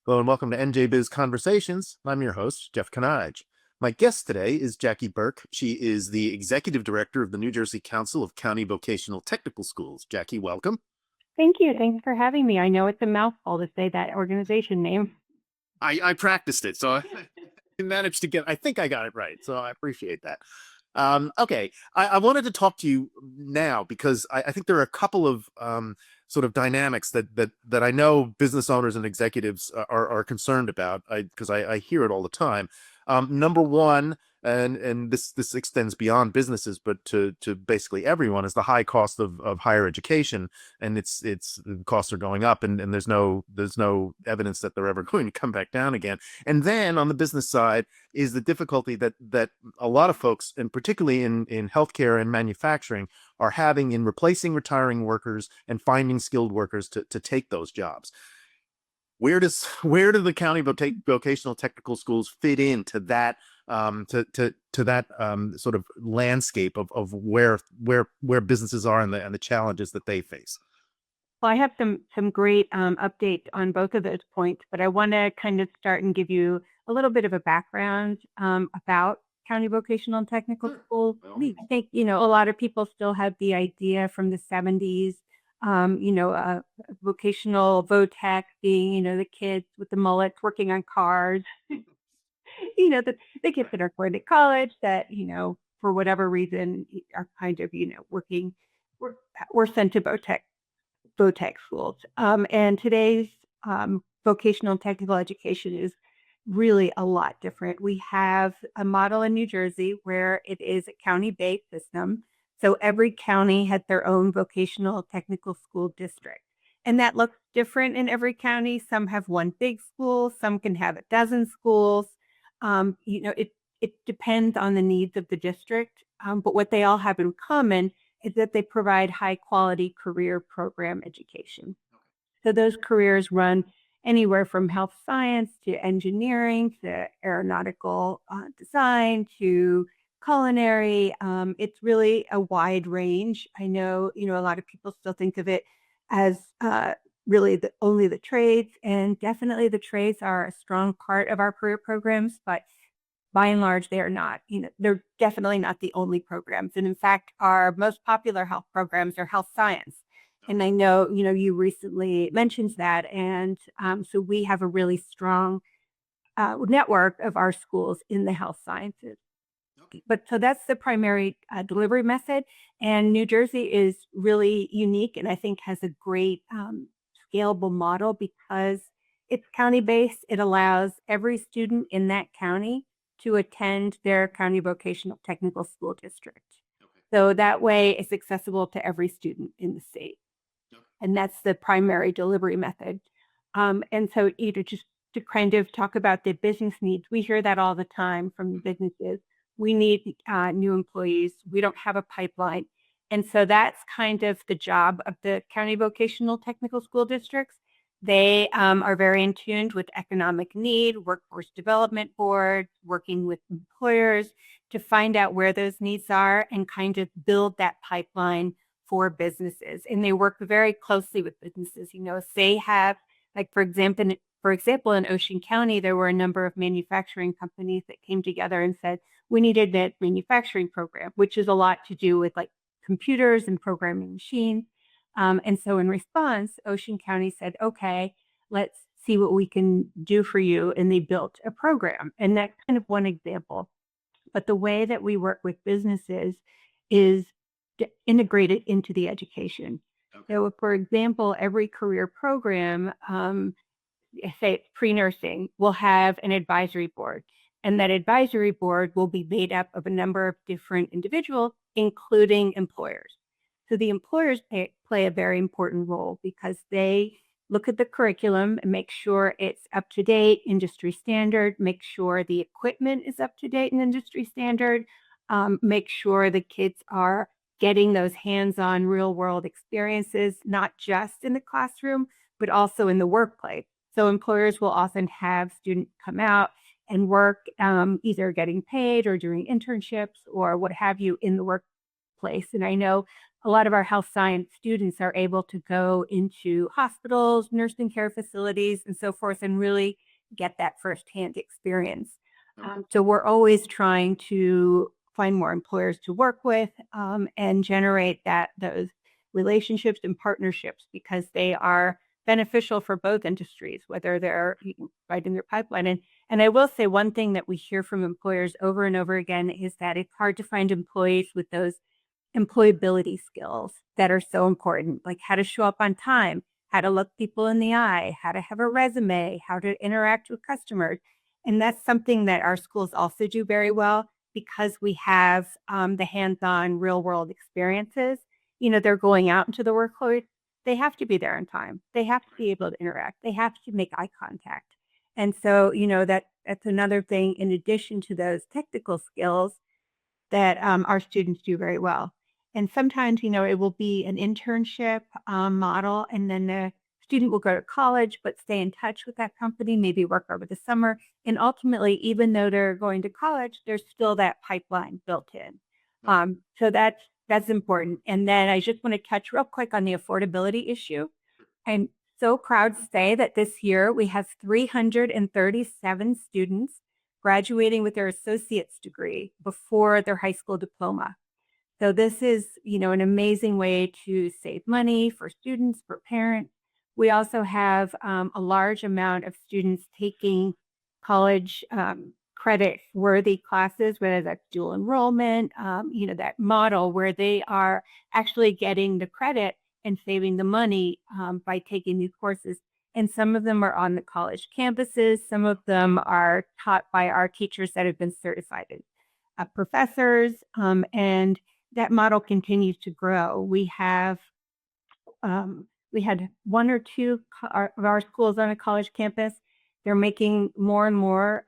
Hello and welcome to NJBIZ Conversations. I'm your host, Jeff Kanige. My guest today is Jackie Burke. She is the Executive Director of the New Jersey Council of County Vocational-Technical Schools. Jackie, welcome. Thank you. Thanks for having me. I know it's a mouthful to say that organization name. I practiced it, so I managed to I think I got it right, so I appreciate that. Okay, I wanted to talk to you now because I think there are a couple of sort of dynamics that I know business owners and executives are concerned about because I hear it all the time. Number one, and this extends beyond businesses, but to basically everyone, is the high cost of higher education, and it's the costs are going up, and there's no evidence that they're ever going to come back down again. And then on the business side is the difficulty that a lot of folks, and particularly in healthcare and manufacturing, are having in replacing retiring workers and finding skilled workers to take those jobs. Where do the county vocational technical schools fit into that to that sort of landscape of where businesses are and the challenges that they face? Well, I have some great updates on both of those points, but I want to kind of start and give you a little bit of a background about county vocational and technical schools. I think, a lot of people still have the idea from the 70s, vocational VOTEC being, the kids with the mullets working on cars, the kids that are going to college that, for whatever reason are kind of, working, we're sent to VOTEC schools. And today's vocational and technical education is really a lot different. We have a model in New Jersey where it is a county-based system. So every county has their own vocational technical school district. And that looks different in every county. Some have one big school, some can have a dozen schools. It depends on the needs of the district. But what they all have in common is that they provide high quality career program education. So those careers run anywhere from health science to engineering to aeronautical design to culinary. It's really a wide range. I know, a lot of people still think of it as really only the trades, and definitely the trades are a strong part of our career programs, but by and large, they are not. They're definitely not the only programs. And in fact, our most popular health programs are health science. And I know, you recently mentioned that. And so we have a really strong network of our schools in the health sciences. But so that's the primary delivery method. And New Jersey is really unique and I think has a great scalable model because it's county-based. It allows every student in that county to attend their county vocational technical school district. Okay. So that way it's accessible to every student in the state. Okay. And that's the primary delivery method. And so, just to kind of talk about the business needs, we hear that all the time from the businesses. We need new employees. We don't have a pipeline. And so that's kind of the job of the county vocational technical school districts. They are very in tune with economic need, workforce development boards, working with employers to find out where those needs are and kind of build that pipeline for businesses. And they work very closely with businesses. If they have, like, for example, in Ocean County, there were a number of manufacturing companies that came together and said, we needed that manufacturing program, which is a lot to do with like computers and programming machines. And so in response, Ocean County said, okay, let's see what we can do for you. And they built a program. And that's kind of one example. But the way that we work with businesses is integrated into the education. Okay. So, for example, every career program, say it's pre-nursing, will have an advisory board. And that advisory board will be made up of a number of different individuals, including employers. So the employers play a very important role because they look at the curriculum and make sure it's up to date, industry standard, make sure the equipment is up to date and industry standard, make sure the kids are getting those hands-on real world experiences, not just in the classroom, but also in the workplace. So employers will often have students come out and work either getting paid or doing internships or what have you in the workplace. And I know a lot of our health science students are able to go into hospitals, nursing care facilities, and so forth, and really get that firsthand experience. So we're always trying to find more employers to work with, and generate those relationships and partnerships, because they are beneficial for both industries, whether they're right in their pipeline. And I will say one thing that we hear from employers over and over again is that it's hard to find employees with those employability skills that are so important, like how to show up on time, how to look people in the eye, how to have a resume, how to interact with customers. And that's something that our schools also do very well, because we have the hands-on real world experiences. They're going out into the workload. They have to be there on time. They have to be able to interact. They have to make eye contact. And so, that's another thing in addition to those technical skills that our students do very well. And sometimes, it will be an internship model, and then the student will go to college, but stay in touch with that company, maybe work over the summer. And ultimately, even though they're going to college, there's still that pipeline built in. So that's important. And then I just want to touch real quick on the affordability issue. I'm so proud to say that this year we have 337 students graduating with their associate's degree before their high school diploma. So this is, an amazing way to save money for students, for parents. We also have a large amount of students taking college credit worthy classes, whether that's dual enrollment, that model where they are actually getting the credit and saving the money by taking these courses. And some of them are on the college campuses. Some of them are taught by our teachers that have been certified professors. And that model continues to grow. We had one or two of our schools on a college campus. They're making more and more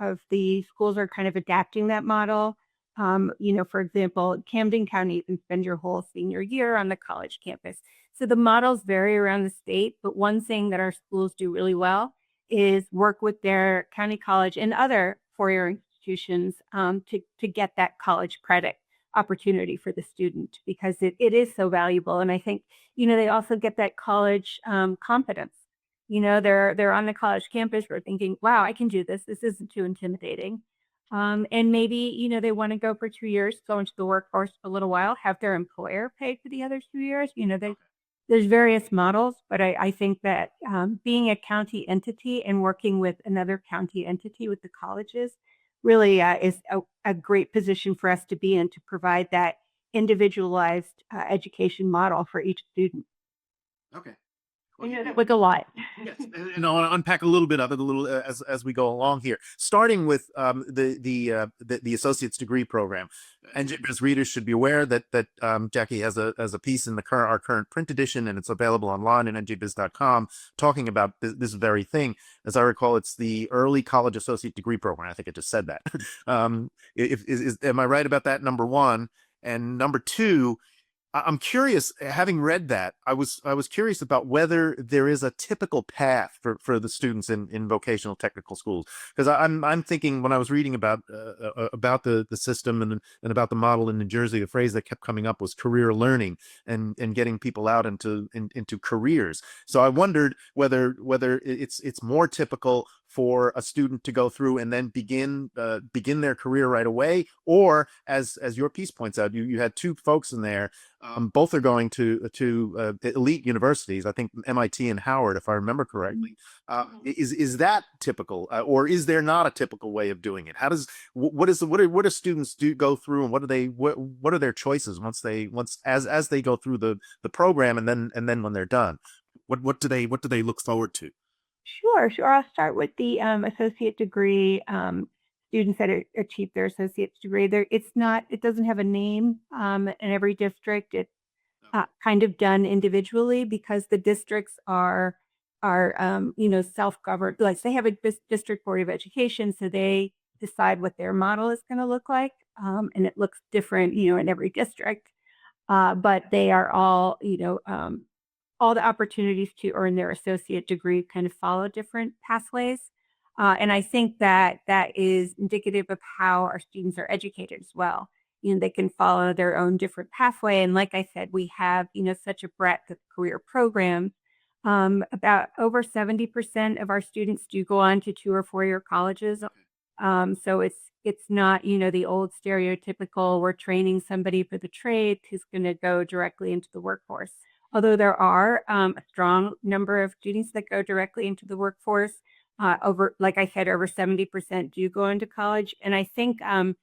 of the schools are kind of adapting that model. For example, Camden County, you can spend your whole senior year on the college campus. So the models vary around the state, but one thing that our schools do really well is work with their county college and other four-year institutions to get that college credit opportunity for the student, because it is so valuable. And I think, they also get that college confidence. They're on the college campus, we're thinking, wow, I can do this. This isn't too intimidating. And maybe, they want to go for 2 years, go into the workforce for a little while, have their employer pay for the other 2 years. There's various models, but I think that being a county entity and working with another county entity with the colleges really is a great position for us to be in, to provide that individualized education model for each student. Okay. That was a lot. Yes, and I want to unpack a little bit of it, as we go along here. Starting with the associate's degree program, NJBIZ readers should be aware that Jackie has a piece in our current print edition, and it's available online at njbiz.com, talking about this very thing. As I recall, it's the early college associate degree program. I think I just said that. Am I right about that? Number one, and number two. I'm curious, having read that, I was curious about whether there is a typical path for the students in vocational technical schools, because I'm thinking, when I was reading about the system and about the model in New Jersey, the phrase that kept coming up was career learning and getting people out into careers. So I wondered whether it's more typical for a student to go through and then begin their career right away, or as your piece points out, you had two folks in there. Both are going to elite universities. I think MIT and Howard, if I remember correctly. Is that typical, or is there not a typical way of doing it? What do students go through, and what are their choices as they go through the program, and then when they're done, what do they look forward to? Sure. I'll start with the associate degree. Students that achieve their associate's degree, it doesn't have a name in every district. It's kind of done individually, because the districts are self-governed. Like, they have a district board of education, so they decide what their model is going to look like, and it looks different, in every district. But they are all the opportunities to earn their associate degree kind of follow different pathways. And I think that is indicative of how our students are educated as well. they can follow their own different pathway. And like I said, we have, such a breadth of career programs. About over 70% of our students do go on to 2 or 4 year colleges. So it's not, the old stereotypical, we're training somebody for the trade who's going to go directly into the workforce. Although there are a strong number of students that go directly into the workforce, like I said, over 70% do go into college. And I think and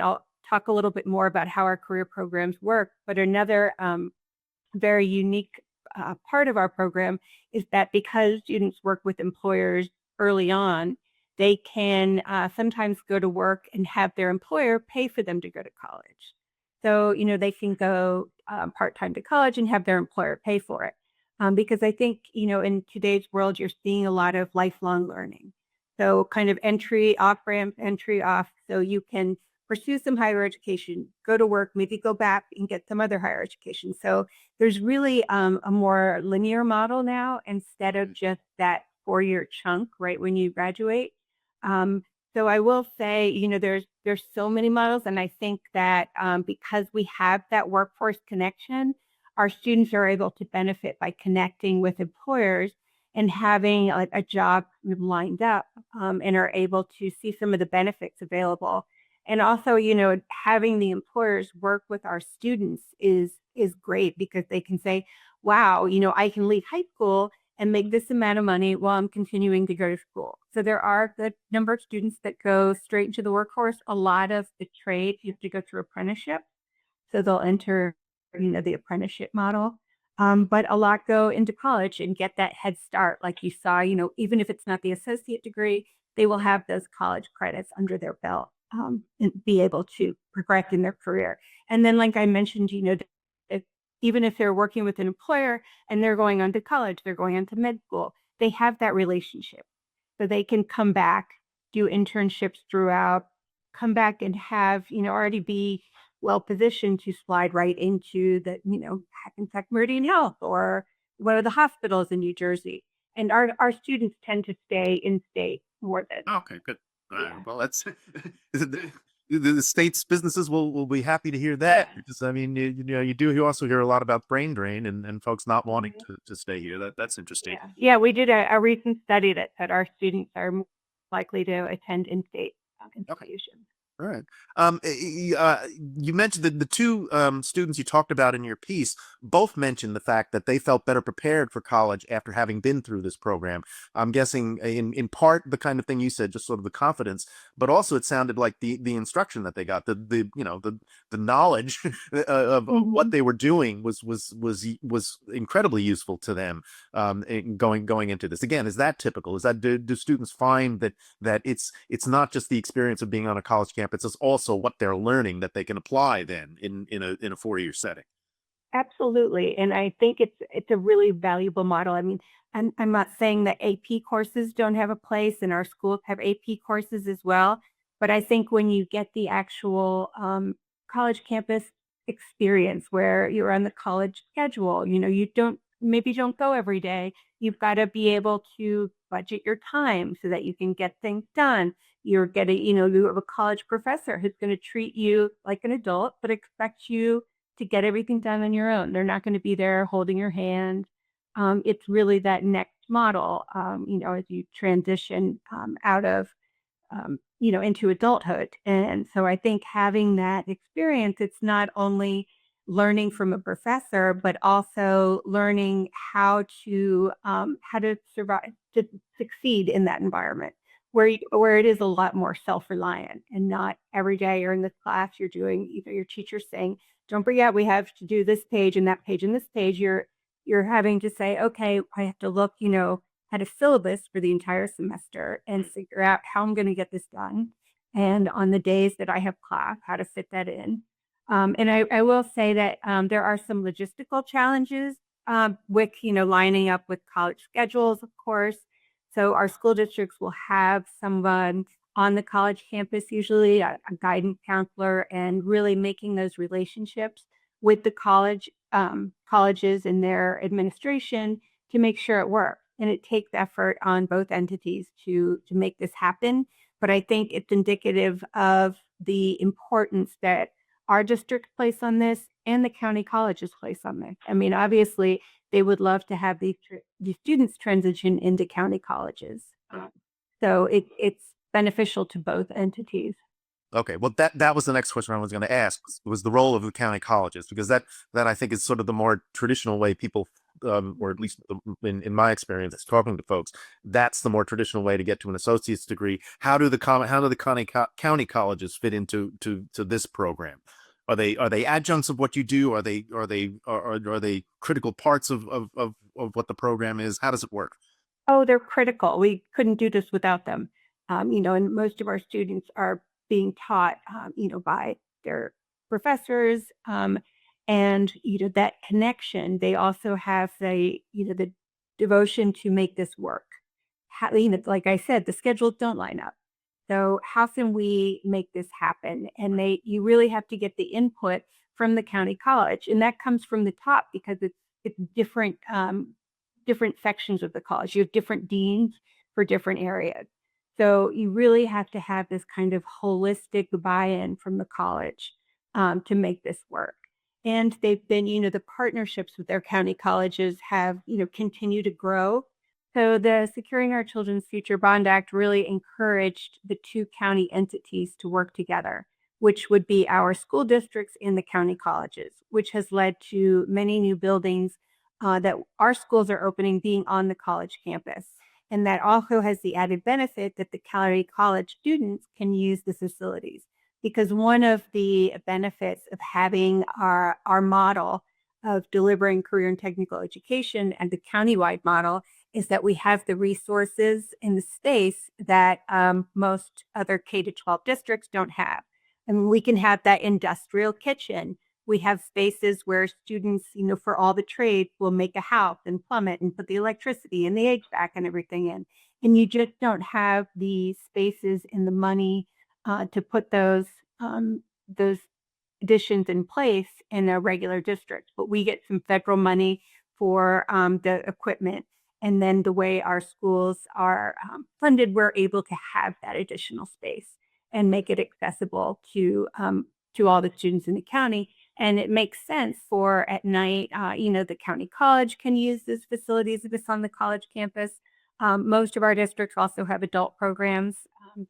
I'll talk a little bit more about how our career programs work, but another very unique part of our program is that because students work with employers early on, they can sometimes go to work and have their employer pay for them to go to college. So, they can go part-time to college and have their employer pay for it. Because I think, in today's world, you're seeing a lot of lifelong learning. So kind of entry, off-ramp, entry, off. So you can pursue some higher education, go to work, maybe go back and get some other higher education. So there's really a more linear model now instead of just that 4 year chunk right when you graduate. So I will say, there's so many models, and I think that because we have that workforce connection, our students are able to benefit by connecting with employers and having a job lined up, and are able to see some of the benefits available. And also, having the employers work with our students is great because they can say, wow, I can leave high school and make this amount of money while I'm continuing to go to school. So there are a good number of students that go straight into the workforce. A lot of the trade, you have to go through apprenticeship. So they'll enter, the apprenticeship model. But a lot go into college and get that head start. Like you saw, even if it's not the associate degree, they will have those college credits under their belt, and be able to progress in their career. And then, like I mentioned, if, even if they're working with an employer and they're going on to college, they're going on to med school, they have that relationship. So they can come back, do internships throughout, come back and have, already be well positioned to slide right into the, Hackensack Meridian Health or one of the hospitals in New Jersey. And our students tend to stay in state more than. Okay, good. All right. Yeah. Well, that's the state's businesses will be happy to hear that, Yeah. because I mean, you also hear a lot about brain drain and folks not wanting to stay here. That's interesting. Yeah, we did a recent study that said our students are more likely to attend in-state Okay. institutions. All right. You mentioned that the two students you talked about in your piece both mentioned the fact that they felt better prepared for college after having been through this program. I'm guessing in part the kind of thing you said, just sort of the confidence, but also it sounded like the instruction that they got, the knowledge of what they were doing was incredibly useful to them going into this. Again, is that typical? Is that do students find that it's not just the experience of being on a college campus, it's also what they're learning that they can apply then in a 4 year setting? Absolutely. And I think it's a really valuable model. I mean, I'm not saying that AP courses don't have a place, and our schools have AP courses as well. But I think when you get the actual college campus experience where you're on the college schedule, you don't go every day. You've got to be able to budget your time so that you can get things done. You're getting, you have a college professor who's going to treat you like an adult, but expect you to get everything done on your own. They're not going to be there holding your hand. It's really that next model, as you transition out of, into adulthood. And so I think having that experience, it's not only learning from a professor, but also learning how to survive, to succeed in that environment where it is a lot more self-reliant, and not every day you're in this class, you're doing, your teacher's saying, don't forget, we have to do this page and that page and this page. You're having to say, okay, I have to look, at a syllabus for the entire semester and figure out how I'm going to get this done. And on the days that I have class, how to fit that in. And I will say that there are some logistical challenges with, lining up with college schedules, of course. So our school districts will have someone on the college campus, usually a guidance counselor, and really making those relationships with the colleges and their administration to make sure it works. And it takes effort on both entities to make this happen. but I think it's indicative of the importance that our district place on this and the county colleges place on this. I mean, obviously, they would love to have these students transition into county colleges. So it's beneficial to both entities. Okay, well that was the next question I was going to ask, was the role of the county colleges, because that I think is sort of the more traditional way people, or at least in my experience talking to folks, that's the more traditional way to get to an associate's degree. How do the county colleges fit into to this program? Are they adjuncts of what you do? Are they critical parts of what the program is? How does it work? Oh, they're critical. We couldn't do this without them. And most of our students are being taught, by their professors, and that connection. They also have the devotion to make this work. Like I said, the schedules don't line up. So how can we make this happen? And you really have to get the input from the county college, and that comes from the top because it's different sections of the college. You have different deans for different areas. So you really have to have this kind of holistic buy-in from the college to make this work. And they've been, the partnerships with their county colleges have, continued to grow. So the Securing Our Children's Future Bond Act really encouraged the two county entities to work together, which would be our school districts and the county colleges, which has led to many new buildings that our schools are opening being on the college campus. And that also has the added benefit that the county college students can use the facilities. Because one of the benefits of having our model of delivering career and technical education and the countywide model is that we have the resources in the space that most other K-12 districts don't have. And we can have that industrial kitchen. We have spaces where students, for all the trades will make a house and plumb it and put the electricity and the HVAC and everything in. And you just don't have the spaces and the money to put those additions in place in a regular district. But we get some federal money for the equipment. And then the way our schools are funded, we're able to have that additional space and make it accessible to all the students in the county. And it makes sense for at night, the county college can use these facilities if it's on the college campus. Most of our districts also have adult programs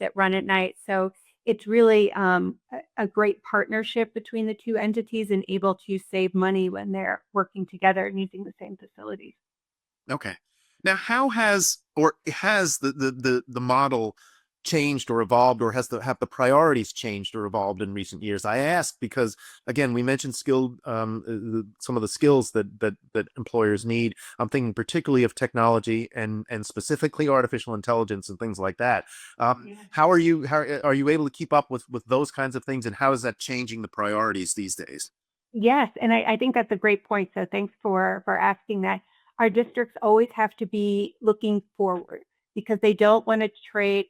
that run at night. So it's really a great partnership between the two entities and able to save money when they're working together and using the same facilities. Okay. Now, how has the model changed or evolved, or have the priorities changed or evolved in recent years? I ask because, again, we mentioned some of the skills that employers need. I'm thinking particularly of technology and specifically artificial intelligence and things like that. Yeah. How are you able to keep up with those kinds of things, and how is that changing the priorities these days? Yes, and I think that's a great point. So thanks for asking that. Our districts always have to be looking forward because they don't want to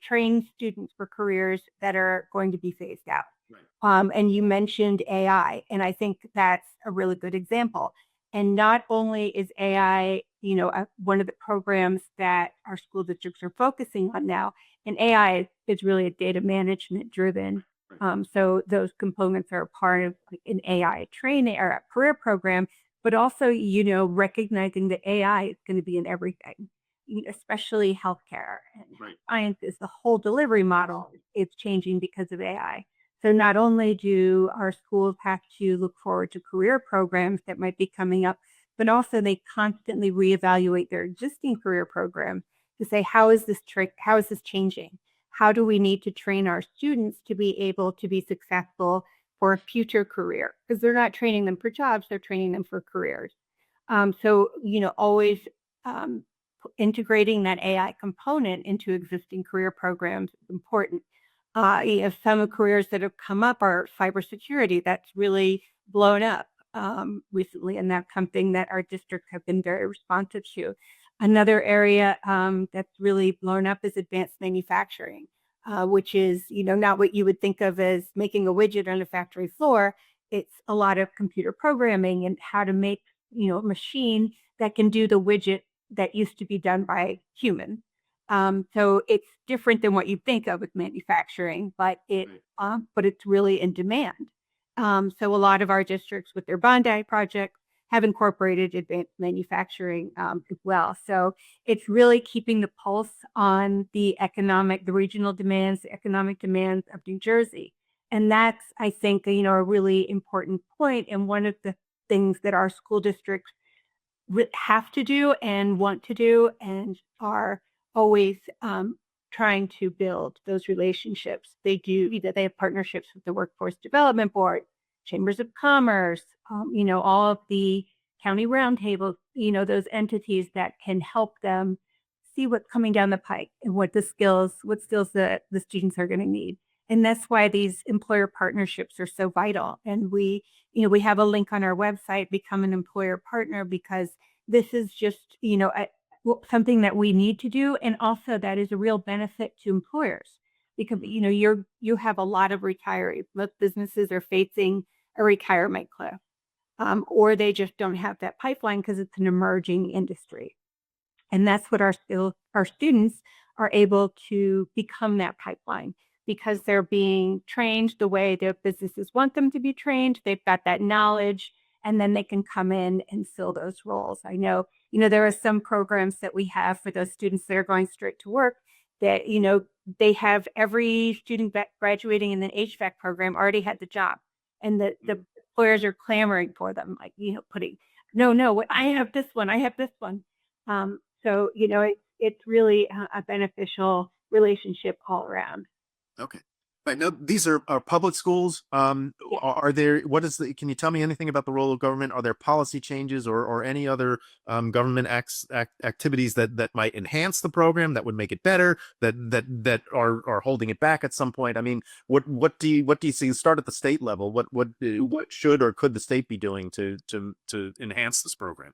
train students for careers that are going to be phased out. Right. And you mentioned AI, and I think that's a really good example. And not only is AI, one of the programs that our school districts are focusing on now, and AI is really a data management driven. So those components are a part of like an AI training or a career program, but also, recognizing that AI is going to be in everything, especially healthcare and Right. sciences. The whole delivery model is changing because of AI. So not only do our schools have to look forward to career programs that might be coming up, but also they constantly reevaluate their existing career programs to say, how is this changing? How do we need to train our students to be able to be successful for a future career? Because they're not training them for jobs, they're training them for careers. So, always integrating that AI component into existing career programs is important. Some of careers that have come up are cybersecurity. That's really blown up recently, and that's something that our districts have been very responsive to. Another area that's really blown up is advanced manufacturing, which is, not what you would think of as making a widget on a factory floor. It's a lot of computer programming and how to make, a machine that can do the widget that used to be done by humans. So it's different than what you think of with manufacturing, but it's really in demand. So a lot of our districts with their Bondi project have incorporated advanced manufacturing as well. So it's really keeping the pulse on the regional demands, the economic demands of New Jersey. And that's, I think, a really important point, and one of the things that our school districts have to do and want to do, and are always trying to build those relationships. They have partnerships with the Workforce Development Board, Chambers of Commerce, all of the county roundtables, those entities that can help them see what's coming down the pike and what skills that the students are going to need. And that's why these employer partnerships are so vital. And we have a link on our website, Become an Employer Partner, because this is just, something that we need to do. And also that is a real benefit to employers, because, you have a lot of retirees. Most businesses are facing a retirement cliff, or they just don't have that pipeline because it's an emerging industry. And that's what our students are able to become, that pipeline, because they're being trained the way their businesses want them to be trained. They've got that knowledge, and then they can come in and fill those roles. I know, there are some programs that we have for those students that are going straight to work that, they have every student graduating in the HVAC program already had the job, and the employers are clamoring for them, like, no, I have this one. So, it's really a beneficial relationship all around. Okay. Right. Now, these are public schools. Yeah. Are there, can you tell me anything about the role of government? Are there policy changes or any other government activities that might enhance the program, that would make it better, that are holding it back at some point? I mean, what do you see? Start at the state level. What should or could the state be doing to enhance this program?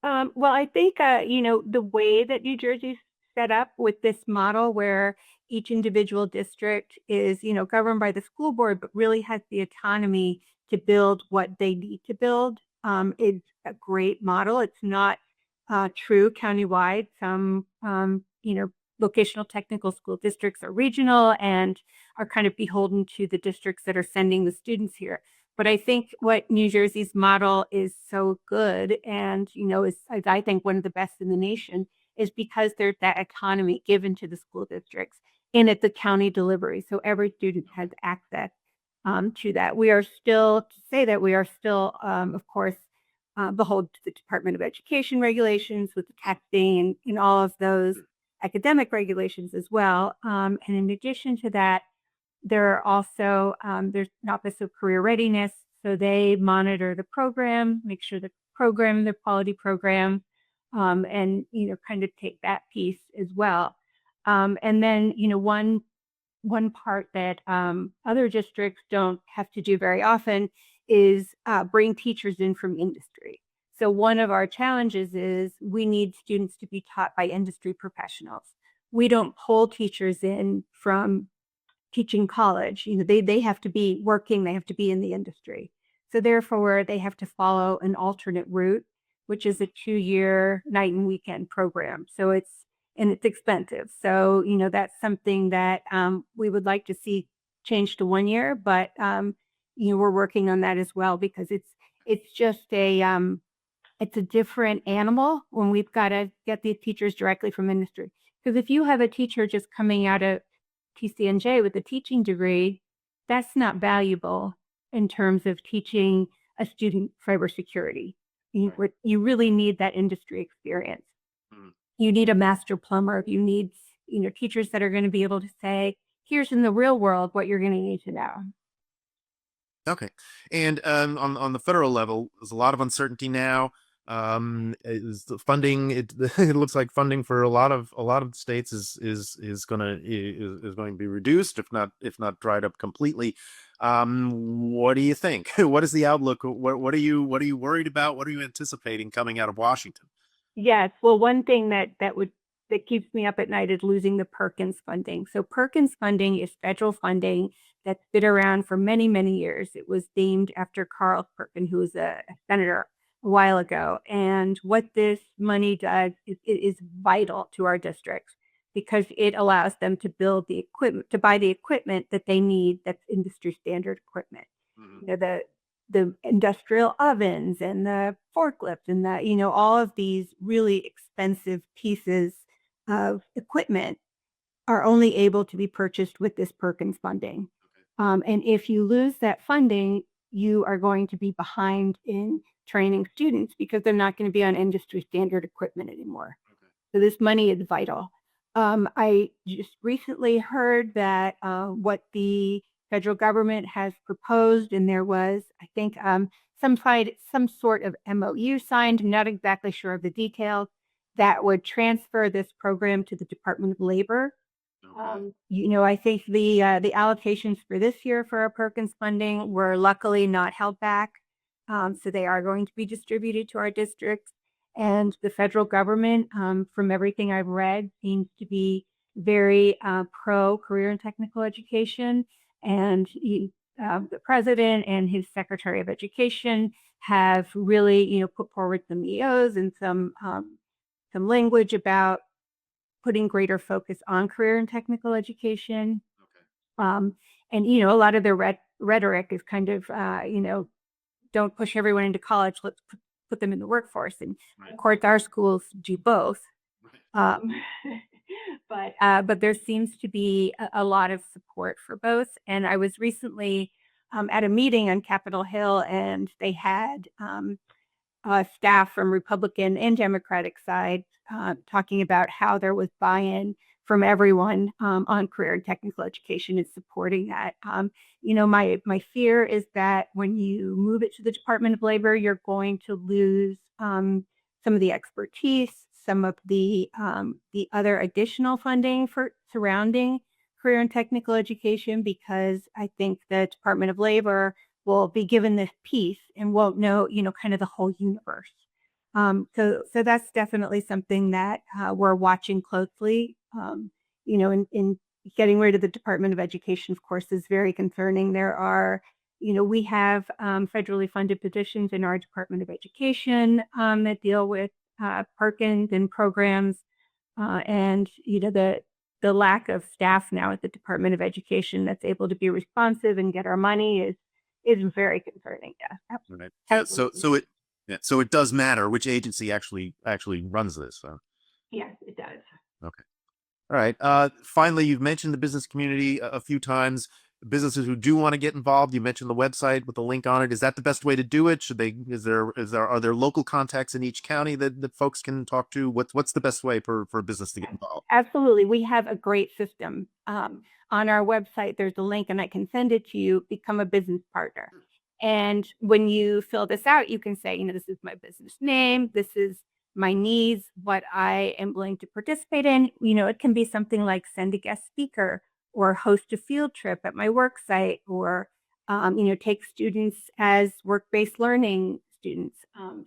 Well, I think, the way that New Jersey's set up with this model, where each individual district is, governed by the school board, but really has the autonomy to build what they need to build, is a great model. It's not true countywide. Some, vocational technical school districts are regional and are kind of beholden to the districts that are sending the students here. But I think what New Jersey's model is so good, and, is, I think, one of the best in the nation, is because there's that autonomy given to the school districts and at the county delivery. So every student has access to that. We are still, of course, beholden to the Department of Education regulations with the testing and all of those academic regulations as well. And in addition to that, there are also, there's an Office of Career Readiness, so they monitor the program, make sure the quality program, and, kind of take that piece as well. And then, one part that other districts don't have to do very often is bring teachers in from industry. So one of our challenges is we need students to be taught by industry professionals. We don't pull teachers in from teaching college. They have to be working, they have to be in the industry. So therefore, they have to follow an alternate route, which is a 2-year night and weekend program. So it's expensive. So, that's something that we would like to see change to 1 year, but we're working on that as well, because it's just it's a different animal when we've got to get the teachers directly from industry. Because if you have a teacher just coming out of TCNJ with a teaching degree, that's not valuable in terms of teaching a student cybersecurity. You really need that industry experience. You need a master plumber. You need, teachers that are going to be able to say, here's in the real world what you're going to need to know. Okay. And on the federal level, there's a lot of uncertainty now. Is the funding, it looks like funding for a lot of the states is going to be reduced, if not dried up completely. What do you think? What is the outlook? What are you worried about? What are you anticipating coming out of Washington? Yes. Well, one thing that keeps me up at night is losing the Perkins funding. So Perkins funding is federal funding that's been around for many, many years. It was named after Carl Perkins, who was a senator a while ago. And what this money does is vital to our districts. because it allows them to build the equipment, to buy the equipment that they need. That's industry standard equipment. Mhm. You know, the industrial ovens and the forklift and the, you know, all of these really expensive pieces of equipment are only able to be purchased with this Perkins funding. And if you lose that funding, you are going to be behind in training students because they're not going to be on industry standard equipment anymore. Okay. So this money is vital. I just recently heard that what the federal government has proposed, and there was, I think, some sort of MOU signed. I'm not exactly sure of the details, that would transfer this program to the Department of Labor. Okay. You know, I think the allocations for this year for our Perkins funding were luckily not held back. So they are going to be distributed to our districts. And the federal government, from everything I've read, seems to be very pro career and technical education. And the president and his secretary of education have really, you know, put forward some EOs and some language about putting greater focus on career and technical education. Okay. And, you know, a lot of their rhetoric is kind of, you know, don't push everyone into college, let's put them in the workforce. And Right. of course, our schools do both. Right. Um, but there seems to be a lot of support for both. And I was recently at a meeting on Capitol Hill, and they had staff from Republican and Democratic side talking about how there was buy-in from everyone on career and technical education and supporting that. You know, my fear is that when you move it to the Department of Labor, you're going to lose some of the expertise, some of the other additional funding for surrounding career and technical education, because I think the Department of Labor will be given this piece and won't know, you know, kind of the whole universe. So that's definitely something that we're watching closely. You know, in getting rid of the Department of Education, of course, is very concerning. There are, you know, we have federally funded positions in our Department of Education that deal with Perkins and programs, and you know the lack of staff now at the Department of Education that's able to be responsive and get our money is very concerning. Yeah, Right. Yeah. absolutely. So it does matter which agency actually runs this. Yes, it does. Okay. All right. Finally, you've mentioned the business community a few times. Businesses who do want to get involved, you mentioned the website with the link on it. Is that the best way to do it? Are there local contacts in each county that folks can talk to? What's the best way for a business to get involved? Absolutely. We have a great system. On our website, there's a link, and I can send it to you, become a business partner. And when you fill this out, you can say, you know, this is my business name, this is my needs, what I am willing to participate in. You know, it can be something like send a guest speaker or host a field trip at my work site, or, you know, take students as work-based learning students.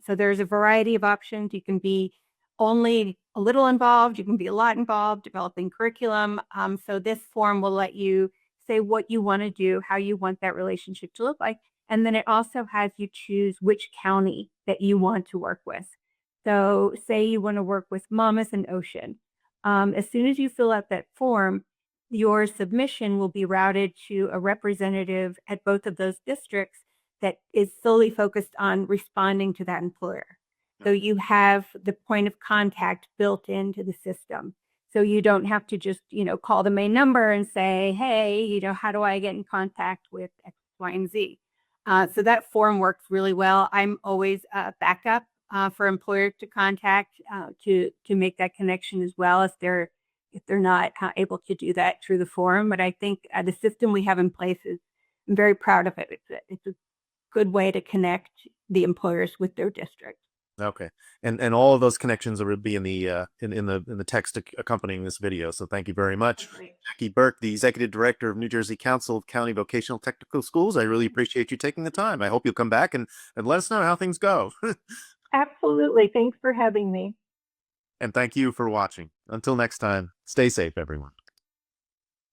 So there's a variety of options. You can be only a little involved, you can be a lot involved, developing curriculum. So this form will let you say what you want to do, how you want that relationship to look like. And then it also has you choose which county that you want to work with. So say you want to work with Monmouth and Ocean. As soon as you fill out that form, your submission will be routed to a representative at both of those districts that is solely focused on responding to that employer. So you have the point of contact built into the system. So you don't have to just, you know, call the main number and say, hey, you know, how do I get in contact with X, Y, and Z? So that form works really well. I'm always a backup for employers to contact to make that connection as well if they're not able to do that through the form. But I think the system we have in place I'm very proud of it. It's a good way to connect the employers with their district. Okay. And all of those connections will be in the in the text accompanying this video. So thank you very much. Great. Jackie Burke, the Executive Director of New Jersey Council of County Vocational-Technical Schools. I really appreciate you taking the time. I hope you'll come back and let us know how things go. Absolutely. Thanks for having me. And thank you for watching. Until next time, stay safe, everyone.